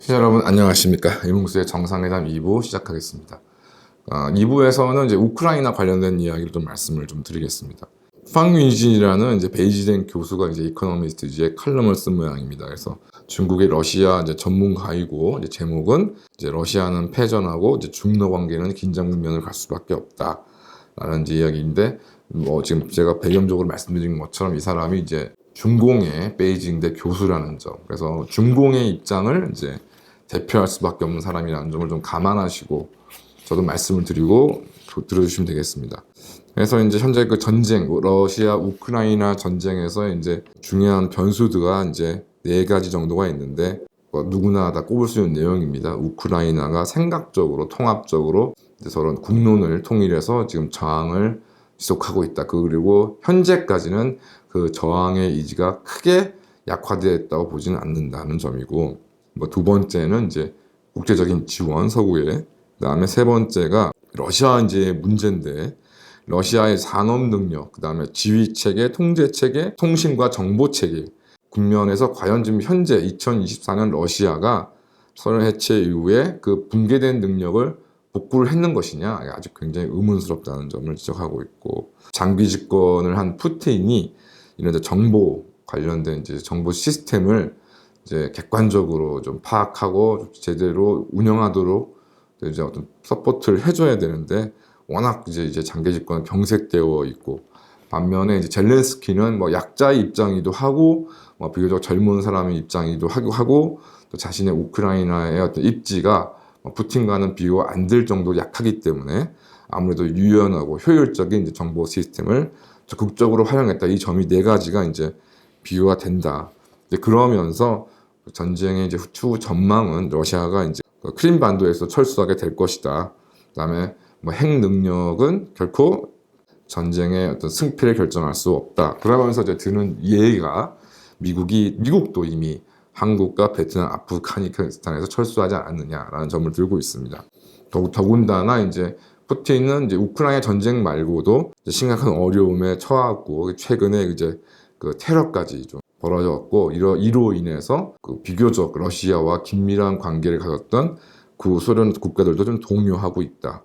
시청자 여러분 안녕하십니까. 이문수의 정상회담 2부 시작하겠습니다. 2부에서는 이제 우크라이나 관련된 이야기를 좀 말씀을 좀 드리겠습니다. 황윤진이라는 이제 베이지된 교수가 이제 이코노미스트지에 칼럼을 쓴 모양입니다. 그래서 중국의 러시아 이제 전문가이고 이제 제목은 이제 러시아는 패전하고 이제 중러 관계는 긴장 국면을 갈 수밖에 없다라는 이제 이야기인데 지금 제가 배경적으로 말씀드린 것처럼 이 사람이 이제 중공의 베이징대 교수라는 점, 그래서 중공의 입장을 이제 대표할 수밖에 없는 사람이라는 점을 좀 감안하시고 저도 말씀을 드리고 들어주시면 되겠습니다. 그래서 이제 현재 그 전쟁, 러시아 우크라이나 전쟁에서 이제 중요한 변수가 이제 4가지 정도가 있는데 누구나 다 꼽을 수 있는 내용입니다. 우크라이나가 생각적으로 통합적으로 이제 서로 국론을 통일해서 지금 저항을 지속하고 있다. 그리고 현재까지는 그 저항의 의지가 크게 약화되었다고 보지는 않는다는 점이고, 두 번째는 이제 국제적인 지원 서구에, 그다음에 세 번째가 러시아 이제 문제인데 러시아의 산업 능력, 그다음에 지휘 체계, 통제 체계, 통신과 정보 체계 국면에서 과연 지금 현재 2024년 러시아가 소련 해체 이후에 그 붕괴된 능력을 복구를 했는 것이냐, 아직 굉장히 의문스럽다는 점을 지적하고 있고, 장기 집권을 한 푸틴이 이런 정보 관련된 이제 정보 시스템을 이제 객관적으로 좀 파악하고 제대로 운영하도록 이제 어떤 서포트를 해줘야 되는데 워낙 이제 장기 집권 경색되어 있고, 반면에 이제 젤렌스키는 약자의 입장이기도 하고 비교적 젊은 사람의 입장이기도 하고 또 자신의 우크라이나의 어떤 입지가 푸틴과는 비교가 안 될 정도로 약하기 때문에 아무래도 유연하고 효율적인 이제 정보 시스템을 적극적으로 활용했다. 이 점이 4가지가 이제 비교가 된다. 이제 그러면서 전쟁의 이제 추후 전망은 러시아가 이제 크림 반도에서 철수하게 될 것이다. 그다음에 핵 능력은 결코 전쟁의 어떤 승패를 결정할 수 없다. 그러면서 이제 드는 예가 미국도 이미 한국과 베트남, 아프가니스탄에서 철수하지 않았느냐라는 점을 들고 있습니다. 더군다나 이제 푸틴은 이제 우크라이나 전쟁 말고도 심각한 어려움에 처하고 최근에 이제 그 테러까지 좀 벌어졌고, 이로 인해서 그 비교적 러시아와 긴밀한 관계를 가졌던 구소련 국가들도 좀 동요하고 있다.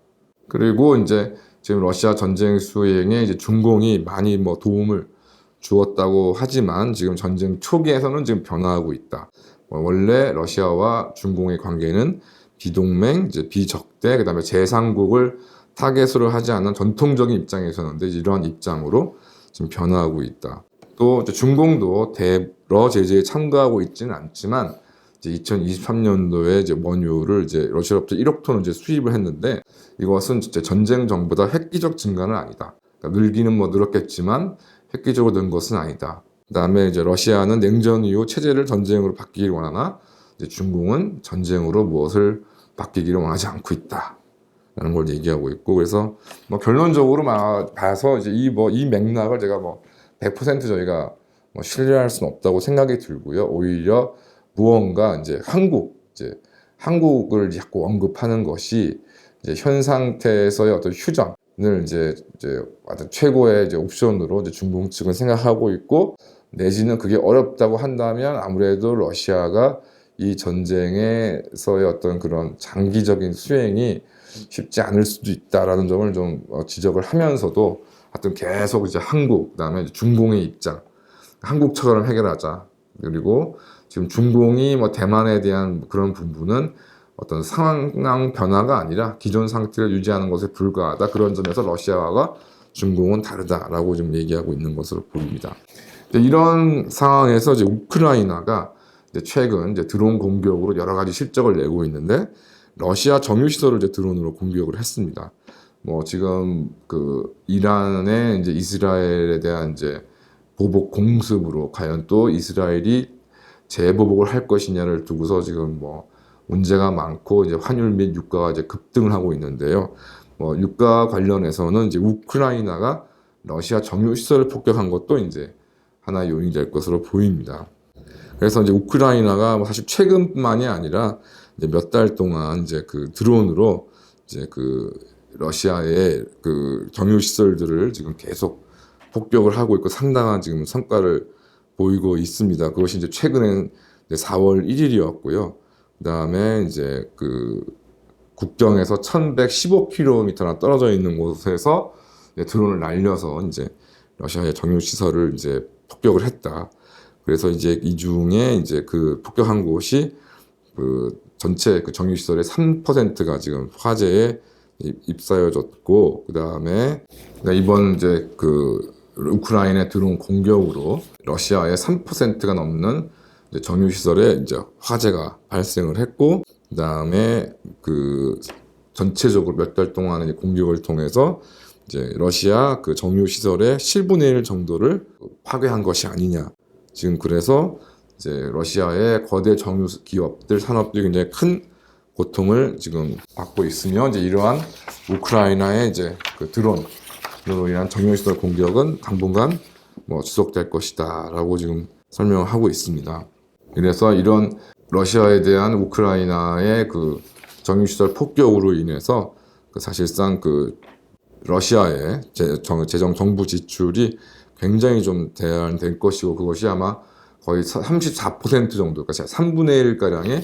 그리고 이제 지금 러시아 전쟁 수행에 이제 중공이 많이 도움을 주었다고 하지만 지금 전쟁 초기에서는 지금 변화하고 있다. 원래 러시아와 중공의 관계는 비동맹, 이제 비적대, 그다음에 제3국을 타겟으로 하지 않는 전통적인 입장에서였는데 이러한 입장으로 지금 변화하고 있다. 또 이제 중공도 대러 제재에 참가하고 있지는 않지만 이제 2023년도에 이제 원유를 이제 러시아로부터 1억 톤을 이제 수입을 했는데 이것은 진짜 전쟁 전보다 획기적 증가는 아니다. 그러니까 늘기는 늘었겠지만 획기적으로 는 것은 아니다. 그다음에 이제 러시아는 냉전 이후 체제를 전쟁으로 바뀌기를 원하나 이제 중공은 전쟁으로 무엇을 바뀌기를 원하지 않고 있다. 라는 걸 얘기하고 있고, 그래서 결론적으로 봐서 이제 이 맥락을 제가 100% 저희가 신뢰할 수는 없다고 생각이 들고요. 오히려 무언가 이제 한국을 자꾸 언급하는 것이 이제 현 상태에서의 어떤 휴전을 이제 어떤 최고의 이제 옵션으로 이제 중공 측은 생각하고 있고, 내지는 그게 어렵다고 한다면 아무래도 러시아가 이 전쟁에서의 어떤 그런 장기적인 수행이 쉽지 않을 수도 있다라는 점을 좀 지적을 하면서도 하여튼 계속 이제 그다음에 중공의 입장, 한국처럼 해결하자. 그리고 지금 중공이 대만에 대한 그런 부분은 어떤 상황 변화가 아니라 기존 상태를 유지하는 것에 불과하다. 그런 점에서 러시아와 중공은 다르다라고 지금 얘기하고 있는 것으로 보입니다. 이런 상황에서 이제 우크라이나가 이제 최근 이제 드론 공격으로 여러 가지 실적을 내고 있는데 러시아 정유 시설을 이제 드론으로 공격을 했습니다. 지금 그 이란의 이제 이스라엘에 대한 이제 보복 공습으로 과연 또 이스라엘이 재보복을 할 것이냐를 두고서 지금 문제가 많고 이제 환율 및 유가가 이제 급등을 하고 있는데요. 유가 관련해서는 이제 우크라이나가 러시아 정유 시설을 폭격한 것도 이제 하나의 요인이 될 것으로 보입니다. 그래서 이제 우크라이나가 사실 최근만이 아니라 이제 몇 달 동안 이제 그 드론으로 이제 그 러시아의 그 정유 시설들을 지금 계속 폭격을 하고 있고 상당한 지금 성과를 보이고 있습니다. 그것이 이제 최근엔 4월 1일이었고요. 그다음에 이제 그 국경에서 1115km나 떨어져 있는 곳에서 이제 드론을 날려서 이제 러시아의 정유 시설을 이제 폭격을 했다. 그래서 이제 이 중에 이제 그 폭격한 곳이 그 전체 그 정유 시설의 3%가 지금 화재에 입사여졌고, 그다음에 이번 이제 그 우크라이나 드론 공격으로 러시아의 3%가 넘는 이제 정유 시설에 이제 화재가 발생을 했고, 그다음에 그 전체적으로 몇 달 동안의 공격을 통해서 이제 러시아 그 정유 시설의 7분의 1 정도를 파괴한 것이 아니냐. 지금 그래서 이제 러시아의 거대 정유 기업들 산업들이 굉장히 큰 고통을 지금 받고 있으며, 이제 이러한 우크라이나의 이제 그 드론으로 인한 정유 시설 공격은 당분간 뭐 지속될 것이다라고 지금 설명하고 있습니다. 그래서 이런 러시아에 대한 우크라이나의 그 정유 시설 폭격으로 인해서 그 사실상 그 러시아의 재정 정부 지출이 굉장히 좀 제한될 것이고, 그것이 아마 거의 34% 정도, 그러니까 3분의 1 가량의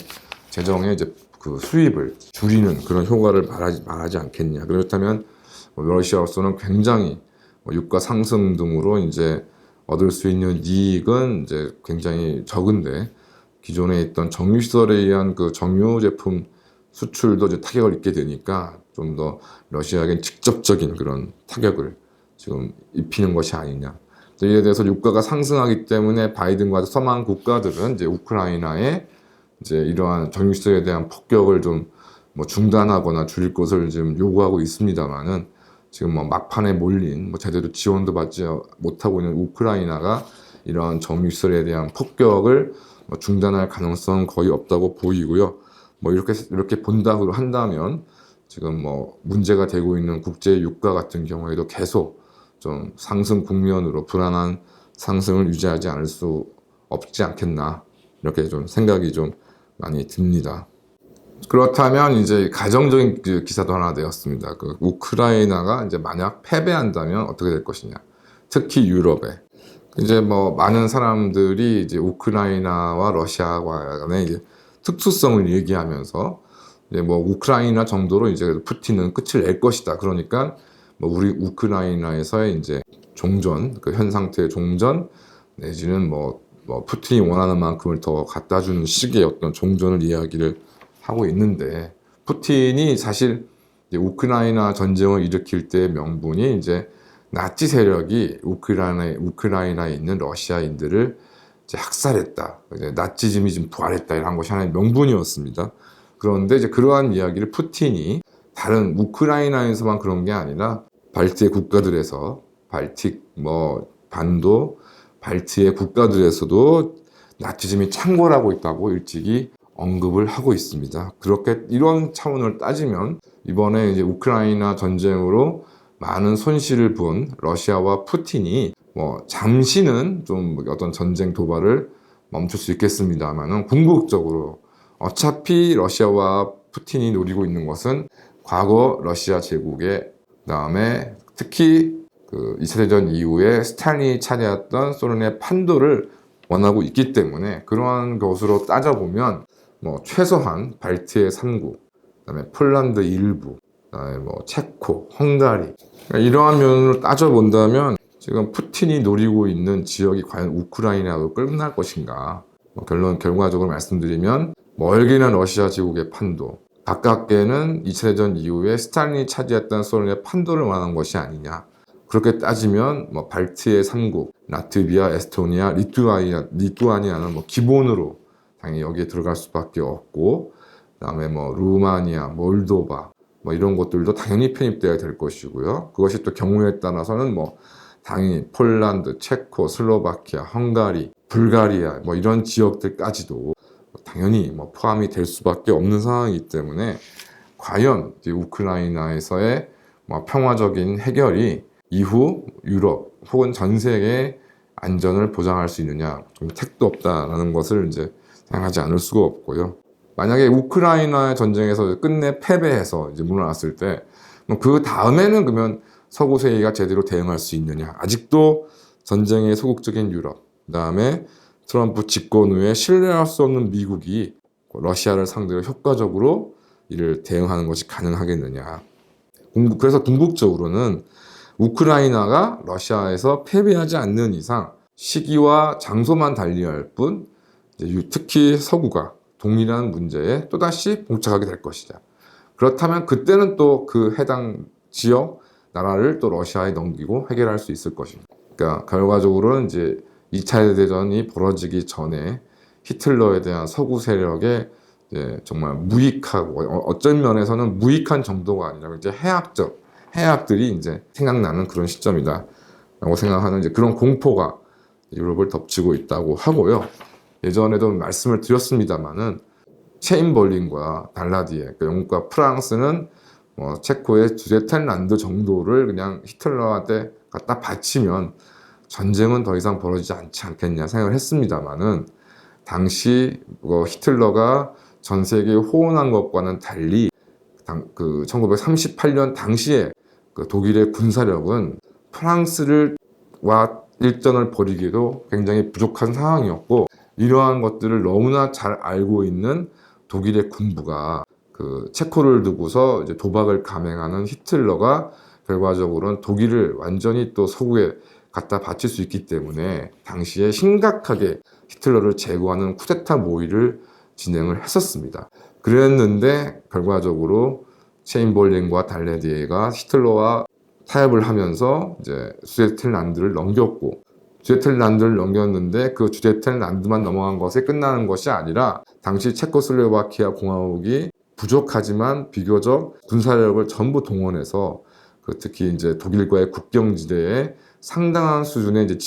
재정의 이제 그 수입을 줄이는 그런 효과를 말하지 않겠냐. 그렇다면 러시아로서는 굉장히 유가 상승 등으로 이제 얻을 수 있는 이익은 이제 굉장히 적은데, 기존에 있던 정유 시설에 의한 그 정유 제품 수출도 이제 타격을 입게 되니까 좀 더 러시아에겐 직접적인 그런 타격을 지금 입히는 것이 아니냐. 이에 대해서 유가가 상승하기 때문에 바이든과 서방 국가들은 이제 우크라이나에 이제 이러한 정유 시설에 대한 폭격을 좀 뭐 중단하거나 줄일 것을 지금 요구하고 있습니다만은, 지금 뭐 막판에 몰린 뭐 제대로 지원도 받지 못하고 있는 우크라이나가 이러한 정유 시설에 대한 폭격을 뭐 중단할 가능성은 거의 없다고 보이고요. 뭐 이렇게 본다고 한다면 지금 뭐 문제가 되고 있는 국제 유가 같은 경우에도 계속 좀 상승 국면으로 불안한 상승을 유지하지 않을 수 없지 않겠나, 이렇게 좀 생각이 좀 많이 듭니다. 그렇다면 이제 가정적인 그 기사도 하나 되었습니다. 그 우크라이나가 이제 만약 패배한다면 어떻게 될 것이냐. 특히 유럽에 이제 뭐 많은 사람들이 이제 우크라이나와 러시아 간의 이제 특수성을 얘기하면서 이제 뭐 우크라이나 정도로 이제 푸틴은 끝을 낼 것이다. 그러니까 뭐 우리 우크라이나에서의 이제 종전, 그 현 상태의 종전 내지는 뭐 푸틴이 원하는 만큼을 더 갖다 주는 식의 어떤 종전을 이야기를 하고 있는데, 푸틴이 사실 이제 우크라이나 전쟁을 일으킬 때의 명분이 이제 나치 세력이 우크라이나에 있는 러시아인들을 이제 학살했다, 이제 나치즘이 지금 부활했다, 이런 것이 하나의 명분이었습니다. 그런데 이제 그러한 이야기를 푸틴이 다른 우크라이나에서만 그런 게 아니라 발트의 국가들에서, 발틱 뭐 반도 발트의 국가들에서도 나치즘이 창궐하고 있다고 일찍이 언급을 하고 있습니다. 그렇게 이런 차원을 따지면 이번에 이제 우크라이나 전쟁으로 많은 손실을 본 러시아와 푸틴이 뭐 잠시는 좀 어떤 전쟁 도발을 멈출 수 있겠습니다만은, 궁극적으로 어차피 러시아와 푸틴이 노리고 있는 것은 과거 러시아 제국의, 그다음에 특히 그 2차 대전 이후에 스탈린이 차지했던 소련의 판도를 원하고 있기 때문에, 그러한 것으로 따져보면 뭐 최소한 발트의 3국, 그다음에 폴란드 일부, 그다음에 뭐 체코, 헝가리, 그러니까 이러한 면으로 따져본다면 지금 푸틴이 노리고 있는 지역이 과연 우크라이나로 끝날 것인가? 뭐 결과적으로 말씀드리면 멀게는 러시아 제국의 판도, 가깝게는 2차 대전 이후에 스탈린이 차지했던 소련의 판도를 원하는 것이 아니냐. 그렇게 따지면 뭐 발트의 3국, 라트비아, 에스토니아, 리투아니아는 뭐 기본으로 당연히 여기에 들어갈 수밖에 없고, 그다음에 뭐 루마니아, 몰도바 뭐 이런 것들도 당연히 편입돼야 될 것이고요. 그것이 또 경우에 따라서는 뭐 당연히 폴란드, 체코, 슬로바키아, 헝가리, 불가리아 뭐 이런 지역들까지도 당연히 뭐 포함이 될 수밖에 없는 상황이기 때문에, 과연 우크라이나에서의 뭐 평화적인 해결이 이후 유럽 혹은 전 세계의 안전을 보장할 수 있느냐, 좀 택도 없다라는 것을 이제 생각하지 않을 수가 없고요. 만약에 우크라이나의 전쟁에서 끝내 패배해서 이제 물러났을 때, 그 다음에는 그러면 서구 세계가 제대로 대응할 수 있느냐? 아직도 전쟁의 소극적인 유럽, 그다음에 트럼프 집권 후에 신뢰할 수 없는 미국이 러시아를 상대로 효과적으로 이를 대응하는 것이 가능하겠느냐. 그래서 궁극적으로는 우크라이나가 러시아에서 패배하지 않는 이상 시기와 장소만 달리할 뿐 특히 서구가 동일한 문제에 또다시 봉착하게 될 것이다. 그렇다면 그때는 또 그 해당 지역 나라를 또 러시아에 넘기고 해결할 수 있을 것입니다. 그러니까 결과적으로는 이제 2차 대전이 벌어지기 전에 히틀러에 대한 서구 세력의 정말 무익하고 어쩐 면에서는 무익한 정도가 아니라 이제 해악들이 이제 생각나는 그런 시점이다라고 생각하는 이제 그런 공포가 유럽을 덮치고 있다고 하고요. 예전에도 말씀을 드렸습니다만은 체인벌린과 달라디에, 그러니까 영국과 프랑스는 체코의 주데텐란드 정도를 그냥 히틀러한테 갖다 바치면 전쟁은 더 이상 벌어지지 않지 않겠냐 생각을 했습니다만은 당시 히틀러가 전 세계에 호언한 것과는 달리 그 1938년 당시에 그 독일의 군사력은 프랑스와 일전을 벌이기도 굉장히 부족한 상황이었고 이러한 것들을 너무나 잘 알고 있는 독일의 군부가 그 체코를 두고서 이제 도박을 감행하는 히틀러가 결과적으로는 독일을 완전히 또 서구에 갖다 바칠 수 있기 때문에 당시에 심각하게 히틀러를 제거하는 쿠데타 모의를 진행을 했었습니다. 그랬는데 결과적으로 체인벌린과 달레디에가 히틀러와 타협을 하면서 이제 수데텐란드를 넘겼고 주데텐란드를 넘겼는데 그 주데텐란드만 넘어간 것에 끝나는 것이 아니라 당시 체코슬로바키아 공화국이 부족하지만 비교적 군사력을 전부 동원해서 특히 이제 독일과의 국경지대에 상당한 수준의 이제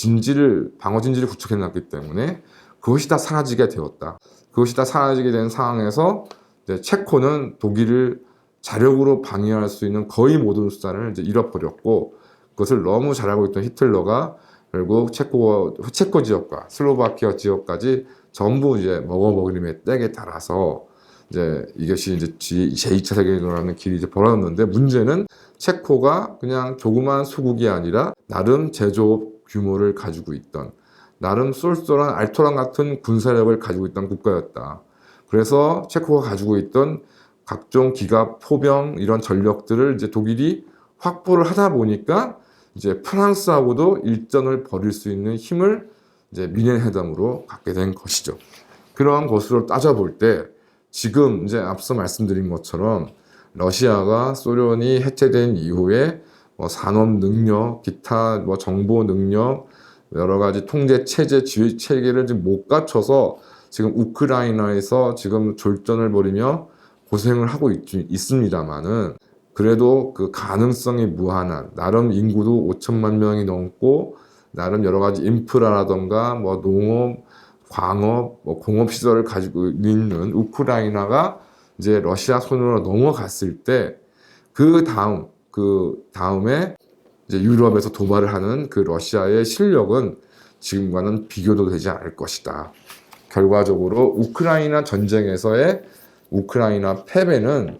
방어 진지를 구축해놨기 때문에 그것이 다 사라지게 되었다. 그것이 다 사라지게 된 상황에서 이제 체코는 독일을 자력으로 방위할 수 있는 거의 모든 수단을 이제 잃어버렸고 그것을 너무 잘하고 있던 히틀러가 결국 체코 지역과 슬로바키아 지역까지 전부 이제 먹어버림의 떼에 달아서 이제 이것이 이제 제2차 세계대전이라는 길이 이제 벌어졌는데 문제는 체코가 그냥 조그만 소국이 아니라 나름 제조업 규모를 가지고 있던 나름 쏠쏠한 알토란 같은 군사력을 가지고 있던 국가였다. 그래서 체코가 가지고 있던 각종 기갑, 포병 이런 전력들을 이제 독일이 확보를 하다 보니까 이제 프랑스하고도 일전을 벌일 수 있는 힘을 이제 미넨 회담으로 갖게 된 것이죠. 그러한 것으로 따져볼 때 지금 이제 앞서 말씀드린 것처럼 러시아가 소련이 해체된 이후에 산업 능력, 기타 정보 능력, 여러 가지 통제 체제, 지휘 체계를 지금 못 갖춰서 지금 우크라이나에서 지금 졸전을 벌이며 고생을 하고 있습니다만은 그래도 그 가능성이 무한한 나름 인구도 5천만 명이 넘고 나름 여러 가지 인프라라던가 농업, 광업, 공업 시설을 가지고 있는 우크라이나가 이제 러시아 손으로 넘어갔을 때 그 다음에 이제 유럽에서 도발을 하는 그 러시아의 실력은 지금과는 비교도 되지 않을 것이다. 결과적으로 우크라이나 전쟁에서의 우크라이나 패배는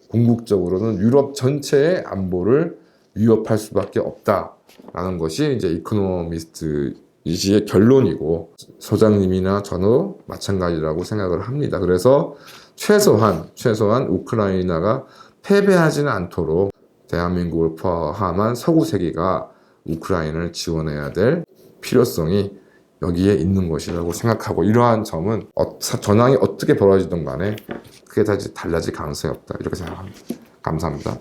궁극적으로는 유럽 전체의 안보를 위협할 수밖에 없다라는 것이 이제 이코노미스트의 결론이고 소장님이나 저도 마찬가지라고 생각을 합니다. 그래서 최소한 우크라이나가 패배하지는 않도록 대한민국을 포함한 서구 세계가 우크라이나를 지원해야 될 필요성이 여기에 있는 것이라고 생각하고 이러한 점은 전황이 어떻게 벌어지든 간에 크게 달라질 가능성이 없다 이렇게 생각합니다. 감사합니다.